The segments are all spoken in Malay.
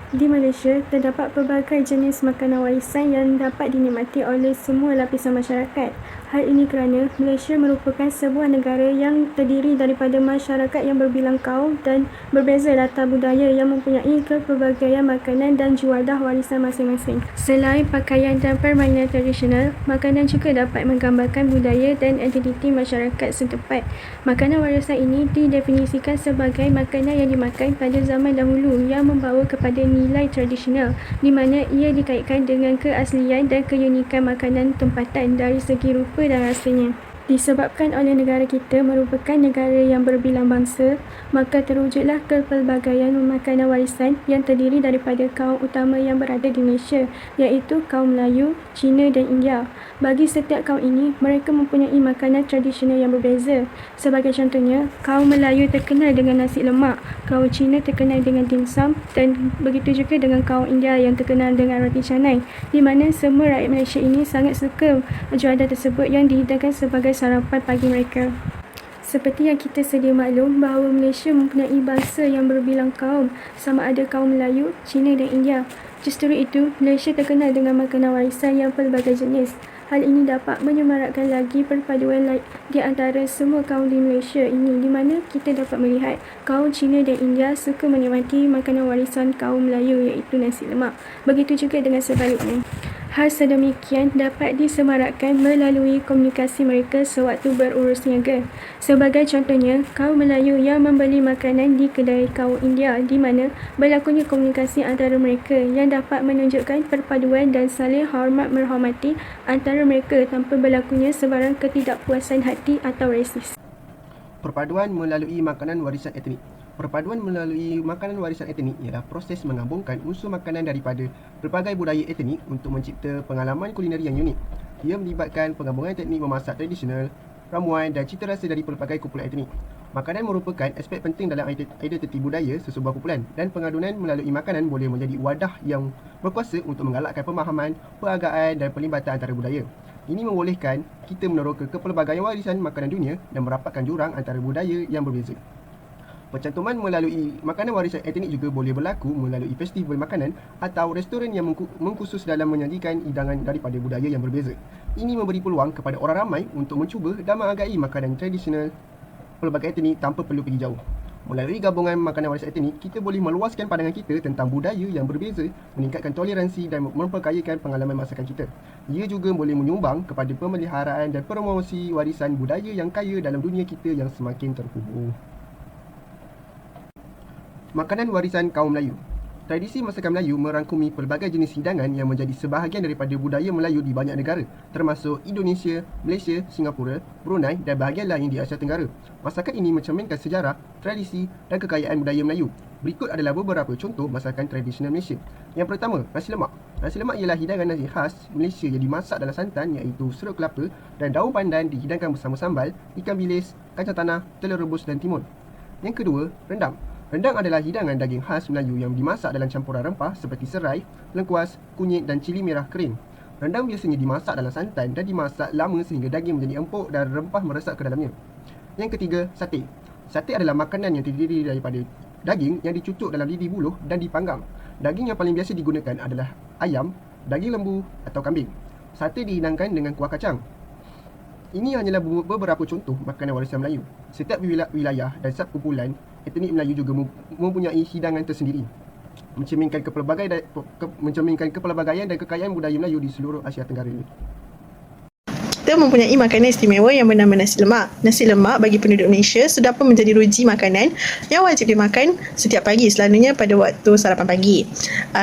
Di Malaysia, terdapat pelbagai jenis makanan warisan yang dapat dinikmati oleh semua lapisan masyarakat. Hal ini kerana Malaysia merupakan sebuah negara yang terdiri daripada masyarakat yang berbilang kaum dan berbeza latar budaya yang mempunyai kepelbagaian makanan dan juadah warisan masing-masing. Selain pakaian dan permainan tradisional, makanan juga dapat menggambarkan budaya dan identiti masyarakat setempat. Makanan warisan ini didefinisikan sebagai makanan yang dimakan pada zaman dahulu yang membawa kepada nilai tradisional, di mana ia dikaitkan dengan keaslian dan keunikan makanan tempatan dari segi rupa dan rasanya. Disebabkan oleh negara kita merupakan negara yang berbilang bangsa, maka terwujudlah kepelbagaian makanan warisan yang terdiri daripada kaum utama yang berada di Malaysia, iaitu kaum Melayu, Cina dan India. Bagi setiap kaum ini, mereka mempunyai makanan tradisional yang berbeza. Sebagai contohnya, kaum Melayu terkenal dengan nasi lemak, kaum Cina terkenal dengan dimsum dan begitu juga dengan kaum India yang terkenal dengan roti canai, di mana semua rakyat Malaysia ini sangat suka juadah tersebut yang dihidangkan sebagai sarapan pagi mereka. Seperti yang kita sedia maklum bahawa Malaysia mempunyai bangsa yang berbilang kaum, sama ada kaum Melayu, Cina dan India. Justru itu, Malaysia terkenal dengan makanan warisan yang pelbagai jenis. Hal ini dapat menyemarakkan lagi perpaduan di antara semua kaum di Malaysia ini, di mana kita dapat melihat kaum Cina dan India suka menikmati makanan warisan kaum Melayu iaitu nasi lemak. Begitu juga dengan sebaliknya. Hal sedemikian dapat disemarakkan melalui komunikasi mereka sewaktu berurus niaga. Sebagai contohnya, kaum Melayu yang membeli makanan di kedai kaum India, di mana berlakunya komunikasi antara mereka yang dapat menunjukkan perpaduan dan saling hormat menghormati antara mereka tanpa berlakunya sebarang ketidakpuasan hati atau resis. Perpaduan melalui makanan warisan etnik. Perpaduan melalui makanan warisan etnik ialah proses menggabungkan unsur makanan daripada berbagai budaya etnik untuk mencipta pengalaman kulineri yang unik. Ia melibatkan penggabungan teknik memasak tradisional, ramuan dan cita rasa dari pelbagai kumpulan etnik. Makanan merupakan aspek penting dalam identiti budaya sesebuah kumpulan, dan pengadunan melalui makanan boleh menjadi wadah yang berkuasa untuk menggalakkan pemahaman, perhargaan dan pelibatan antara budaya. Ini membolehkan kita meneroka kepelbagaian warisan makanan dunia dan merapatkan jurang antara budaya yang berbeza. Pencantuman melalui makanan warisan etnik juga boleh berlaku melalui festival makanan atau restoran yang mengkhusus dalam menyajikan hidangan daripada budaya yang berbeza. Ini memberi peluang kepada orang ramai untuk mencuba dan menghargai makanan tradisional pelbagai etnik tanpa perlu pergi jauh. Melalui gabungan makanan warisan etnik, kita boleh meluaskan pandangan kita tentang budaya yang berbeza, meningkatkan toleransi dan memperkayakan pengalaman masakan kita. Ia juga boleh menyumbang kepada pemeliharaan dan promosi warisan budaya yang kaya dalam dunia kita yang semakin terhubung. Makanan warisan kaum Melayu. Tradisi masakan Melayu merangkumi pelbagai jenis hidangan yang menjadi sebahagian daripada budaya Melayu di banyak negara, termasuk Indonesia, Malaysia, Singapura, Brunei dan bahagian lain di Asia Tenggara. Masakan ini mencerminkan sejarah, tradisi dan kekayaan budaya Melayu. Berikut adalah beberapa contoh masakan tradisional Malaysia. Yang pertama, nasi lemak. Nasi lemak ialah hidangan nasi khas Malaysia yang dimasak dalam santan, iaitu serut kelapa dan daun pandan, dihidangkan bersama sambal, ikan bilis, kacang tanah, telur rebus dan timun. Yang kedua, rendang. Rendang adalah hidangan daging khas Melayu yang dimasak dalam campuran rempah seperti serai, lengkuas, kunyit dan cili merah kering. Rendang biasanya dimasak dalam santan dan dimasak lama sehingga daging menjadi empuk dan rempah meresap ke dalamnya. Yang ketiga, sate. Sate adalah makanan yang terdiri daripada daging yang dicucuk dalam lidi buluh dan dipanggang. Daging yang paling biasa digunakan adalah ayam, daging lembu atau kambing. Sate dihidangkan dengan kuah kacang. Ini hanyalah beberapa contoh makanan warisan Melayu. Setiap wilayah dan subkumpulan etnik Melayu juga mempunyai hidangan tersendiri, mencerminkan kepelbagaian dan kekayaan budaya Melayu di seluruh Asia Tenggara ini. Kita mempunyai makanan istimewa yang bernama nasi lemak. Nasi lemak bagi penduduk Malaysia sudah pun menjadi ruji makanan yang wajib dimakan setiap pagi, selalunya pada waktu sarapan pagi.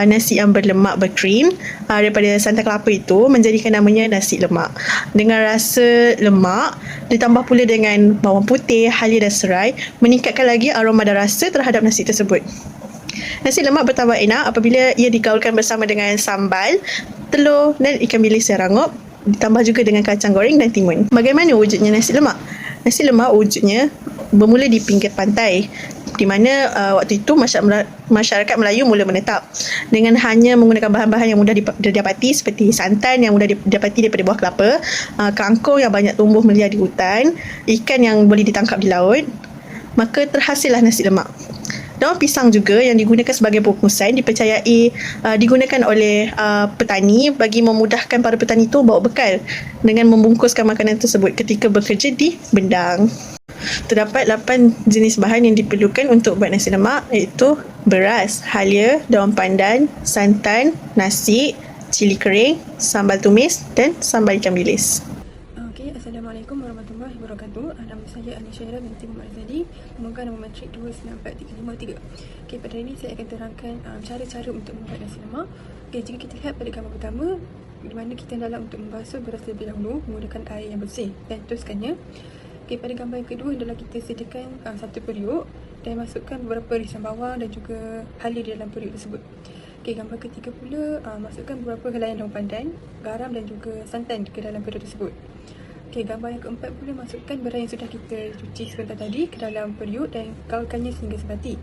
Nasi yang berlemak berkrim daripada santan kelapa itu menjadikan namanya nasi lemak. Dengan rasa lemak ditambah pula dengan bawang putih, halia dan serai, meningkatkan lagi aroma dan rasa terhadap nasi tersebut. Nasi lemak bertambah enak apabila ia digaulkan bersama dengan sambal, telur dan ikan bilis yang rangup, ditambah juga dengan kacang goreng dan timun. Bagaimana wujudnya nasi lemak? Nasi lemak wujudnya bermula di pinggir pantai, di mana waktu itu masyarakat Melayu mula menetap dengan hanya menggunakan bahan-bahan yang mudah didapati seperti santan yang mudah didapati daripada buah kelapa, kangkung yang banyak tumbuh meliar di hutan, ikan yang boleh ditangkap di laut, maka terhasillah nasi lemak. Daun pisang juga yang digunakan sebagai bungkusan dipercayai digunakan oleh petani bagi memudahkan para petani itu bawa bekal dengan membungkuskan makanan tersebut ketika bekerja di bendang. Terdapat 8 jenis bahan yang diperlukan untuk buat nasi lemak, iaitu beras, halia, daun pandan, santan, nasi, cili kering, sambal tumis dan sambal ikan bilis. Assalamualaikum warahmatullahi wabarakatuh. Nama saya Anisyaira binti Muhammad Azadi, pemegang nombor matrik 294353. Pada hari ini saya akan terangkan cara-cara untuk membuat nasi lemak. Jika kita lihat pada gambar pertama, di mana kita hendaklah untuk membasuh beras terlebih dahulu menggunakan air yang bersih dan teruskannya. Pada gambar yang kedua adalah kita sediakan satu periuk dan masukkan beberapa irisan bawang dan juga halia di dalam periuk tersebut. Gambar ketiga pula, masukkan beberapa helaian daun pandan, garam dan juga santan ke dalam periuk tersebut. Gambar yang keempat pula, masukkan beras yang sudah kita cuci sebentar tadi ke dalam periuk dan gaulkannya sehingga sebati.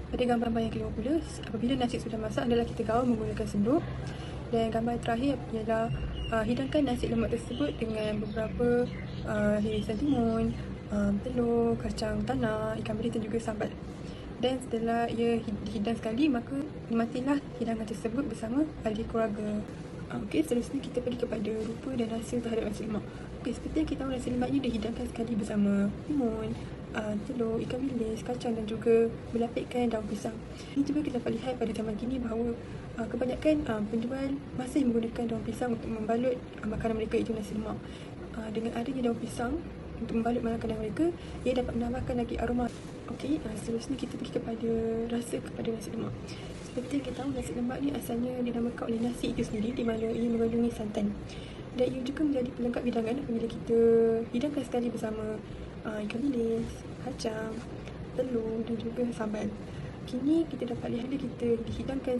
Pada gambar yang kelima pula, apabila nasi sudah masak adalah kita gaul menggunakan senduk. Dan gambar terakhir ialah hidangkan nasi lemak tersebut dengan beberapa irisan timun, telur, kacang tanah, ikan bilis dan juga sambal. Dan setelah ia dihidang sekali, maka nikmatilah hidangan tersebut bersama ahli keluarga. Seterusnya kita pergi kepada rupa dan hasil terhadap nasi lemak. Seperti yang kita tahu, nasi lemak ini dihidangkan sekali bersama timun, telur, ikan bilis, kacang dan juga berlapikkan daun pisang. Ini juga kita dapat lihat pada zaman kini bahawa kebanyakan penjual masih menggunakan daun pisang untuk membalut makanan mereka, iaitu nasi lemak. Dengan adanya daun pisang untuk membalut makanan mereka, ia dapat menambahkan lagi aroma. Seterusnya kita pergi kepada rasa kepada nasi lemak. Seperti yang kita tahu, nasi lemak ni asalnya dinamakan oleh nasi itu sendiri, di mana ia mengandungi santan. Dan ia juga menjadi pelengkap hidangan apabila kita hidangkan sekali bersama ikan bilis, kacang, telur dan juga sambal. Kini kita dapat lihat kita dihidangkan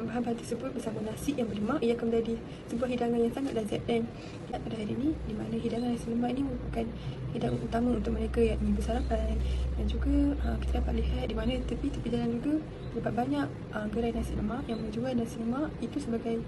bahan-bahan tersebut bersama nasi yang berlemak. Ia akan menjadi sebuah hidangan yang sangat lezat. Dan pada hari ini, di mana hidangan nasi lemak ini merupakan hidangan utama untuk mereka yang ingin bersarapan. Dan juga kita dapat lihat di mana tepi-tepi jalan juga terdapat banyak gerai nasi lemak yang menjual nasi lemak itu sebagai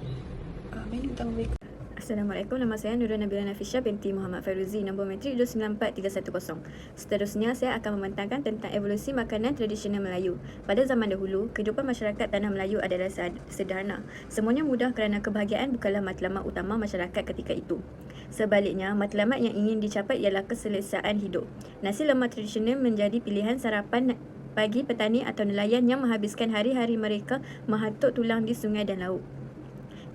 menu utama mereka. Assalamualaikum, nama saya Nurul Nabila Nafisha binti Muhammad Fairuzi, nombor matrik 294310. Seterusnya, saya akan membentangkan tentang evolusi makanan tradisional Melayu. Pada zaman dahulu, kehidupan masyarakat tanah Melayu adalah sederhana. Semuanya mudah kerana kebahagiaan bukanlah matlamat utama masyarakat ketika itu. Sebaliknya, matlamat yang ingin dicapai ialah keselesaan hidup. Nasi lemak tradisional menjadi pilihan sarapan bagi petani atau nelayan yang menghabiskan hari-hari mereka menghatuk tulang di sungai dan laut.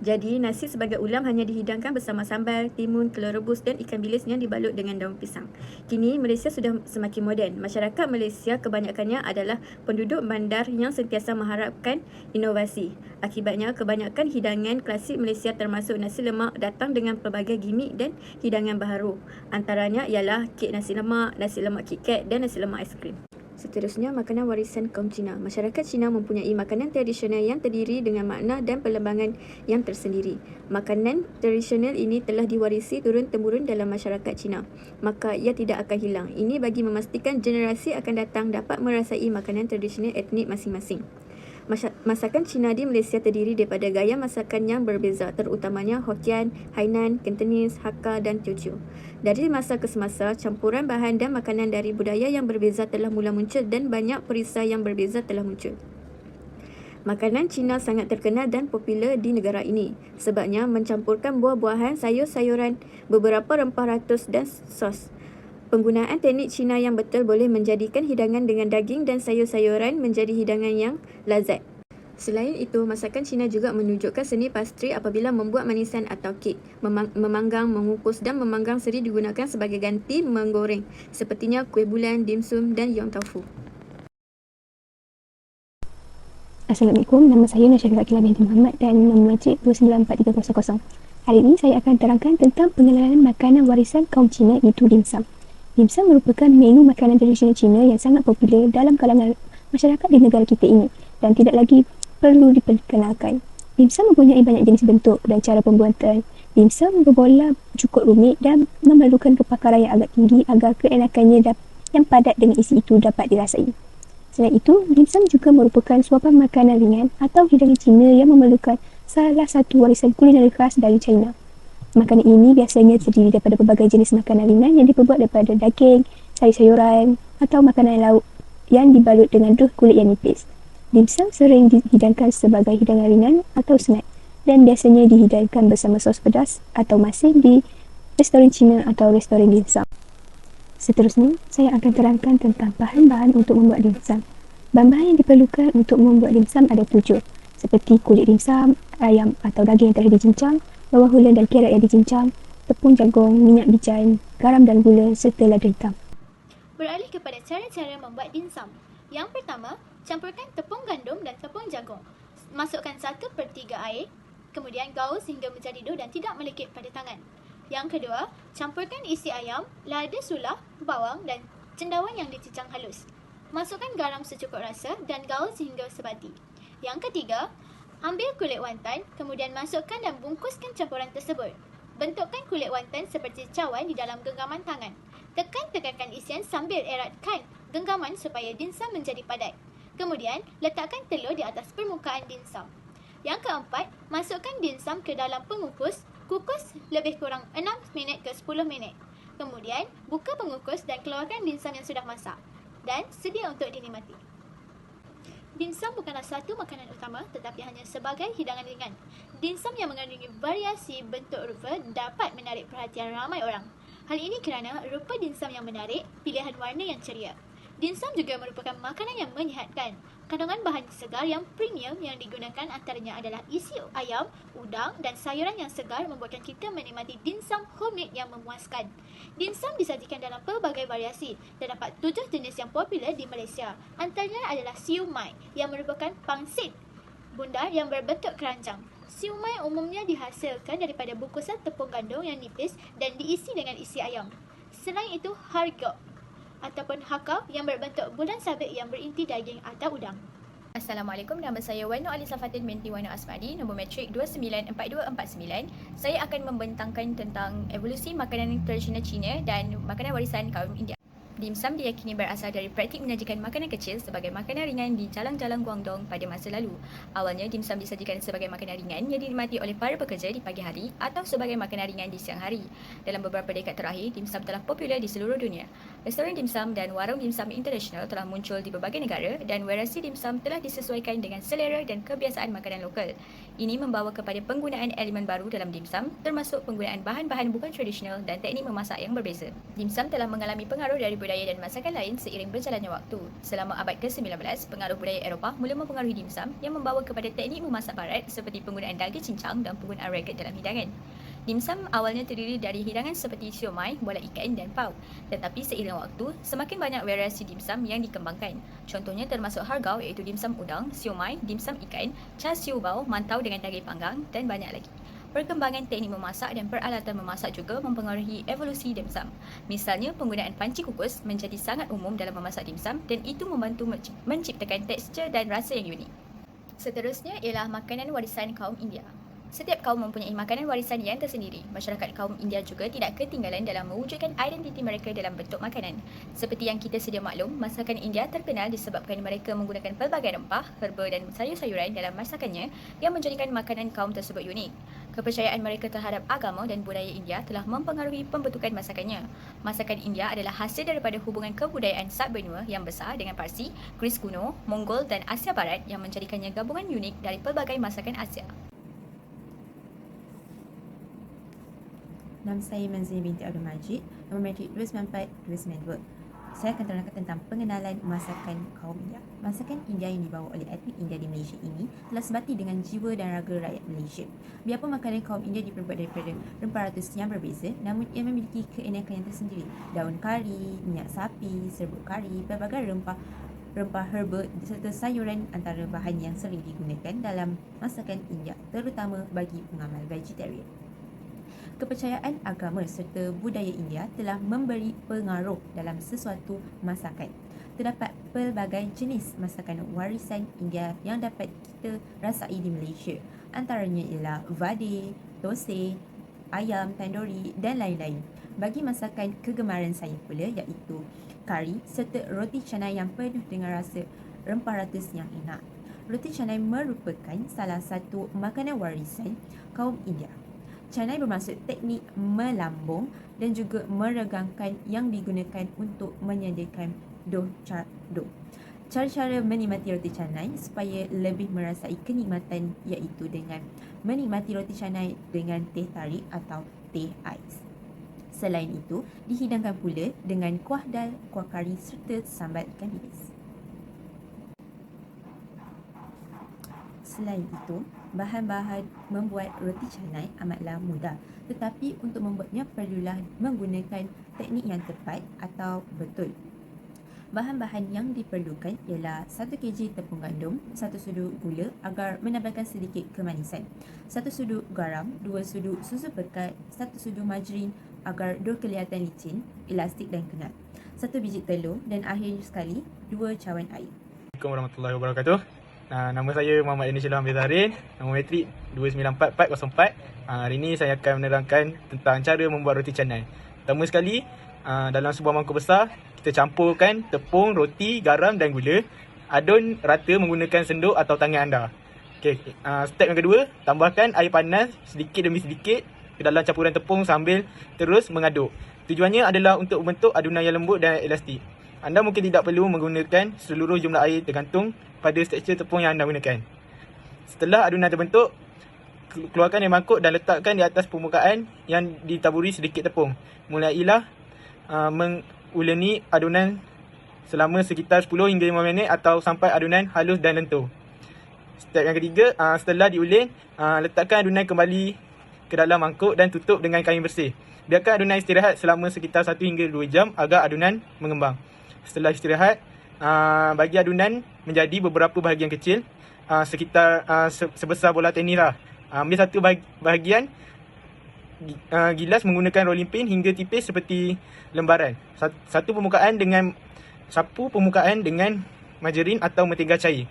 Jadi, nasi sebagai ulam hanya dihidangkan bersama sambal, timun, telur rebus dan ikan bilis yang dibalut dengan daun pisang. Kini, Malaysia sudah semakin moden. Masyarakat Malaysia kebanyakannya adalah penduduk bandar yang sentiasa mengharapkan inovasi. Akibatnya, kebanyakan hidangan klasik Malaysia termasuk nasi lemak datang dengan pelbagai gimmick dan hidangan baharu. Antaranya ialah kek nasi lemak KitKat dan nasi lemak aiskrim. Seterusnya, makanan warisan kaum Cina. Masyarakat Cina mempunyai makanan tradisional yang terdiri dengan makna dan perlembangan yang tersendiri. Makanan tradisional ini telah diwarisi turun-temurun dalam masyarakat Cina, maka ia tidak akan hilang. Ini bagi memastikan generasi akan datang dapat merasai makanan tradisional etnik masing-masing. Masakan Cina di Malaysia terdiri daripada gaya masakan yang berbeza, terutamanya Hokkien, Hainan, Cantonese, Hakka dan Teochew. Dari masa ke semasa, campuran bahan dan makanan dari budaya yang berbeza telah mula muncul dan banyak perisai yang berbeza telah muncul. Makanan Cina sangat terkenal dan popular di negara ini sebabnya mencampurkan buah-buahan, sayur-sayuran, beberapa rempah ratus dan sos. Penggunaan teknik Cina yang betul boleh menjadikan hidangan dengan daging dan sayur-sayuran menjadi hidangan yang lazat. Selain itu, masakan Cina juga menunjukkan seni pastri apabila membuat manisan atau kek. Memanggang, mengukus dan memanggang seri digunakan sebagai ganti menggoreng, sepertinya kuih bulan, dimsum dan yong tofu. Assalamualaikum, nama saya Nasyafiqah Akila binti Muhammad dan nombor matrik 294300. Hari ini saya akan terangkan tentang pengenalan makanan warisan kaum Cina, iaitu dimsum. Dimsum merupakan menu makanan tradisional Cina yang sangat popular dalam kalangan masyarakat di negara kita ini dan tidak lagi perlu diperkenalkan. Dimsum mempunyai banyak jenis bentuk dan cara pembuatan. Dimsum berbola cukup rumit dan memerlukan kepakaran yang agak tinggi agar keenakannya yang padat dengan isi itu dapat dirasai. Selain itu, dimsum juga merupakan suapan makanan ringan atau hidangan Cina yang memerlukan salah satu warisan kuliner khas dari China. Makanan ini biasanya terdiri daripada pelbagai jenis makanan ringan yang diperbuat daripada daging, sayur-sayuran atau makanan lauk yang dibalut dengan duh kulit yang nipis. Dimsum sering dihidangkan sebagai hidangan ringan atau snack dan biasanya dihidangkan bersama sos pedas atau masin di restoran Cina atau restoran dimsum. Seterusnya, saya akan terangkan tentang bahan-bahan untuk membuat dimsum. Bahan-bahan yang diperlukan untuk membuat dimsum ada 7, seperti kulit dimsum, ayam atau daging yang telah dicincang, bawang hulen dan carrot yang dicincang, tepung jagung, minyak bijan, garam dan gula serta lada hitam. Beralih kepada cara-cara membuat dimsum. Yang pertama, campurkan tepung gandum dan tepung jagung. Masukkan 1/3 air, kemudian gaul sehingga menjadi dough dan tidak melekit pada tangan. Yang kedua, campurkan isi ayam, lada sulah, bawang dan cendawan yang dicincang halus. Masukkan garam secukup rasa dan gaul sehingga sebati. Yang ketiga, ambil kulit wantan, kemudian masukkan dan bungkuskan campuran tersebut. Bentukkan kulit wantan seperti cawan di dalam genggaman tangan. Tekan-tekankan isian sambil eratkan genggaman supaya dimsum menjadi padat. Kemudian, letakkan telur di atas permukaan dimsum. Yang keempat, masukkan dimsum ke dalam pengukus, kukus lebih kurang 6 minit ke 10 minit. Kemudian, buka pengukus dan keluarkan dimsum yang sudah masak. Dan sedia untuk dinikmati. Dimsum bukanlah satu makanan utama tetapi hanya sebagai hidangan ringan. Dimsum yang mengandungi variasi bentuk rupa dapat menarik perhatian ramai orang. Hal ini kerana rupa dimsum yang menarik, pilihan warna yang ceria. Dimsum juga merupakan makanan yang menyihatkan. Kandungan bahan segar yang premium yang digunakan antaranya adalah isi ayam, udang dan sayuran yang segar membuatkan kita menikmati dimsum homemade yang memuaskan. Dimsum disajikan dalam pelbagai variasi. Terdapat 7 jenis yang popular di Malaysia. Antaranya adalah siumai yang merupakan pangsit bundar yang berbentuk keranjang. Siumai umumnya dihasilkan daripada bungkusan tepung gandum yang nipis dan diisi dengan isi ayam. Selain itu, hargok ataupun hakau yang berbentuk bulan sabit yang berinti daging atau udang. Assalamualaikum, nama saya Wano Alisa Fatin binti Wano Asmadi, nombor matrik 294249. Saya akan membentangkan tentang evolusi makanan tradisional Cina dan makanan warisan kaum India. Dimsum diyakini berasal dari praktik menyajikan makanan kecil sebagai makanan ringan di jalan-jalan Guangdong pada masa lalu. Awalnya, dimsum disajikan sebagai makanan ringan yang dinikmati oleh para pekerja di pagi hari atau sebagai makanan ringan di siang hari. Dalam beberapa dekad terakhir, dimsum telah popular di seluruh dunia. Restoran dimsum dan warung dimsum internasional telah muncul di berbagai negara dan variasi dimsum telah disesuaikan dengan selera dan kebiasaan makanan lokal. Ini membawa kepada penggunaan elemen baru dalam dimsum, termasuk penggunaan bahan-bahan bukan tradisional dan teknik memasak yang berbeza. Dimsum telah mengalami pengaruh dari budaya dan masakan lain seiring berjalannya waktu. Selama abad ke-19, pengaruh budaya Eropah mula mempengaruhi dimsum yang membawa kepada teknik memasak barat seperti penggunaan daging cincang dan penggunaan ragat dalam hidangan. Dimsum awalnya terdiri dari hidangan seperti siomay, bola ikan dan pau. Tetapi seiring waktu, semakin banyak variasi dimsum yang dikembangkan. Contohnya termasuk hargau iaitu dimsum udang, siomay, dimsum ikan, char siu bao, mantau dengan daging panggang dan banyak lagi. Perkembangan teknik memasak dan peralatan memasak juga mempengaruhi evolusi dimsum. Misalnya, penggunaan panci kukus menjadi sangat umum dalam memasak dimsum dan itu membantu menciptakan tekstur dan rasa yang unik. Seterusnya ialah makanan warisan kaum India. Setiap kaum mempunyai makanan warisan yang tersendiri. Masyarakat kaum India juga tidak ketinggalan dalam mewujudkan identiti mereka dalam bentuk makanan. Seperti yang kita sedia maklum, masakan India terkenal disebabkan mereka menggunakan pelbagai rempah, herba dan sayur-sayuran dalam masakannya yang menjadikan makanan kaum tersebut unik. Kepercayaan mereka terhadap agama dan budaya India telah mempengaruhi pembentukan masakannya. Masakan India adalah hasil daripada hubungan kebudayaan subbenua yang besar dengan Parsi, Gris kuno, Mongol dan Asia Barat yang menjadikannya gabungan unik dari pelbagai masakan Asia. Nama saya Manzini binti Abdul Majid, nombor matrik 294-292. Saya akan terangkan tentang pengenalan masakan kaum India. Masakan India yang dibawa oleh etnik India di Malaysia ini telah sebati dengan jiwa dan raga rakyat Malaysia. Biarpun makanan kaum India diperbuat daripada rempah ratus yang berbeza, namun ia memiliki keenakan yang tersendiri. Daun kari, minyak sapi, serbuk kari, pelbagai rempah herba serta sayuran antara bahan yang sering digunakan dalam masakan India, terutama bagi pengamal vegetarian. Kepercayaan agama serta budaya India telah memberi pengaruh dalam sesuatu masakan. Terdapat pelbagai jenis masakan warisan India yang dapat kita rasai di Malaysia. Antaranya ialah vade, thosai, ayam tandoori dan lain-lain. Bagi masakan kegemaran saya pula iaitu kari serta roti canai yang penuh dengan rasa rempah ratus yang enak. Roti canai merupakan salah satu makanan warisan kaum India. Canai bermaksud teknik melambung dan juga meregangkan yang digunakan untuk menyediakan dough. Cara-cara menikmati roti canai supaya lebih merasai kenikmatan iaitu dengan menikmati roti canai dengan teh tarik atau teh ais. Selain itu, dihidangkan pula dengan kuah dal, kuah kari serta sambal ikan bilis. Selain itu, bahan-bahan membuat roti canai amatlah mudah. Tetapi untuk membuatnya perlulah menggunakan teknik yang tepat atau betul. Bahan-bahan yang diperlukan ialah 1 kg tepung gandum, 1 sudu gula agar menambahkan sedikit kemanisan, 1 sudu garam, 2 sudu susu pekat, 1 sudu margarin agar dough kelihatan licin, elastik dan kenal, 1 biji telur dan akhir sekali 2 cawan air. Assalamualaikum warahmatullahi wabarakatuh. Nama saya Muhammad Danish Ilham Bezarin, nombor matrik 294404. Hari ini saya akan menerangkan tentang cara membuat roti canai. Pertama sekali, dalam sebuah mangkuk besar, kita campurkan tepung, roti, garam dan gula. Adun rata menggunakan senduk atau tangan anda. Step yang kedua, tambahkan air panas sedikit demi sedikit ke dalam campuran tepung sambil terus mengaduk. Tujuannya adalah untuk membentuk adunan yang lembut dan elastik. Anda mungkin tidak perlu menggunakan seluruh jumlah air tergantung pada tekstur tepung yang anda gunakan. Setelah adunan terbentuk, keluarkan dari mangkuk dan letakkan di atas permukaan yang ditaburi sedikit tepung. Mulailah menguleni adunan selama sekitar 10 hingga 5 minit atau sampai adunan halus dan lentur. Step yang ketiga, setelah diulin, letakkan adunan kembali ke dalam mangkuk dan tutup dengan kain bersih. Biarkan adunan istirahat selama sekitar 1 hingga 2 jam agar adunan mengembang. Setelah istirahat, bagi adunan menjadi beberapa bahagian kecil, sekitar sebesar bola tenis lah. Ambil satu bahagian, gilas menggunakan rolling pin hingga tipis seperti lembaran. Sapu permukaan dengan margarin atau mentega cair.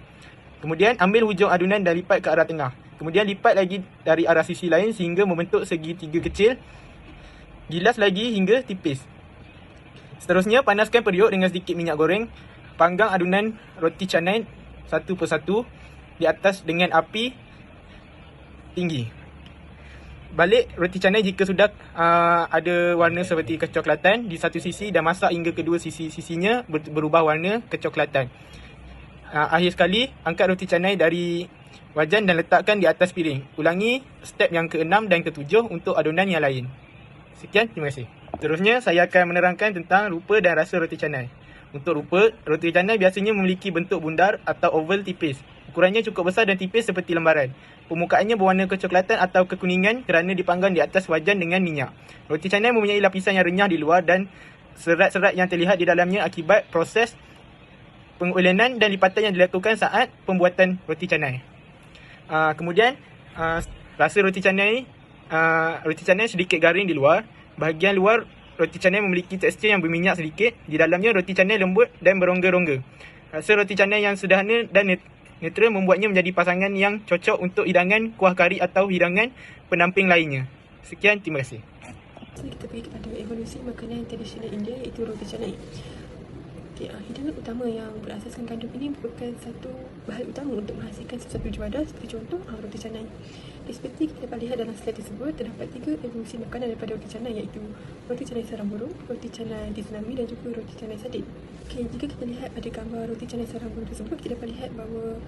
Kemudian ambil hujung adunan dan lipat ke arah tengah. Kemudian lipat lagi dari arah sisi lain sehingga membentuk segitiga kecil. Gilas lagi hingga tipis. Seterusnya, panaskan periuk dengan sedikit minyak goreng. Panggang adunan roti canai satu persatu di atas dengan api tinggi. Balik roti canai jika sudah ada warna seperti kecoklatan di satu sisi dan masak hingga kedua sisinya berubah warna kecoklatan. Akhir sekali, angkat roti canai dari wajan dan letakkan di atas piring. Ulangi step yang ke-6 dan ke-7 untuk adunan yang lain. Sekian, terima kasih. Seterusnya, saya akan menerangkan tentang rupa dan rasa roti canai. Untuk rupa, roti canai biasanya memiliki bentuk bundar atau oval tipis. Ukurannya cukup besar dan tipis seperti lembaran. Permukaannya berwarna kecoklatan atau kekuningan kerana dipanggang di atas wajan dengan minyak. Roti canai mempunyai lapisan yang renyah di luar dan serat-serat yang terlihat di dalamnya akibat proses pengulenan dan lipatan yang dilakukan saat pembuatan roti canai. Kemudian, rasa roti canai sedikit garing di luar. Bahagian luar roti canai memiliki tekstur yang berminyak sedikit. Di dalamnya roti canai lembut dan berongga-rongga. Rasa roti canai yang sederhana dan neutral membuatnya menjadi pasangan yang cocok untuk hidangan kuah kari atau hidangan pendamping lainnya. Sekian, terima kasih. Kita pergi kepada evolusi makanan tradisional India iaitu roti canai. Hidangan utama yang berasaskan gandum ini merupakan satu bahan utama untuk menghasilkan sesuatu juadah seperti contoh roti canai. Seperti kita dapat lihat dalam slide tersebut, terdapat 3 evolusi makanan daripada roti canai iaitu roti canai sarang burung, roti canai di tsunami dan juga roti canai sardin. Jika kita lihat pada gambar roti canai sarang burung tersebut, kita dapat lihat bahawa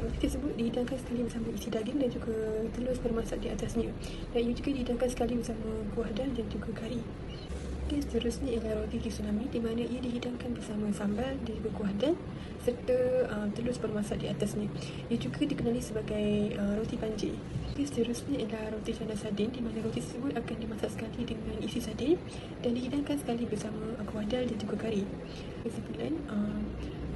roti tersebut dihidangkan sekali bersama isi daging dan juga telur bermasak di atasnya. Dan ia juga dihidangkan sekali bersama kuah dal dan juga kari. Seterusnya ialah roti di tsunami di mana ia dihidangkan bersama sambal dan juga kuah dal serta telur bermasak di atasnya. Ia juga dikenali sebagai roti panjir. Seterusnya ialah roti canai sardin di mana roti tersebut akan dimasak sekali dengan isi sardin dan dihidangkan sekali bersama kuah dal dan juga kari. Kesimpulan,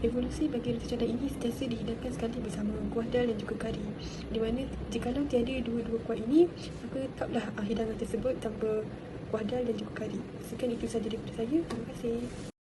evolusi bagi roti canai ini sentiasa dihidangkan sekali bersama kuah dal dan juga kari. Di mana jikalau tiada dua-dua kuah ini, maka taklah hidangan tersebut tanpa kuah dal dan juga kari. Sekian itu sahaja daripada saya. Terima kasih.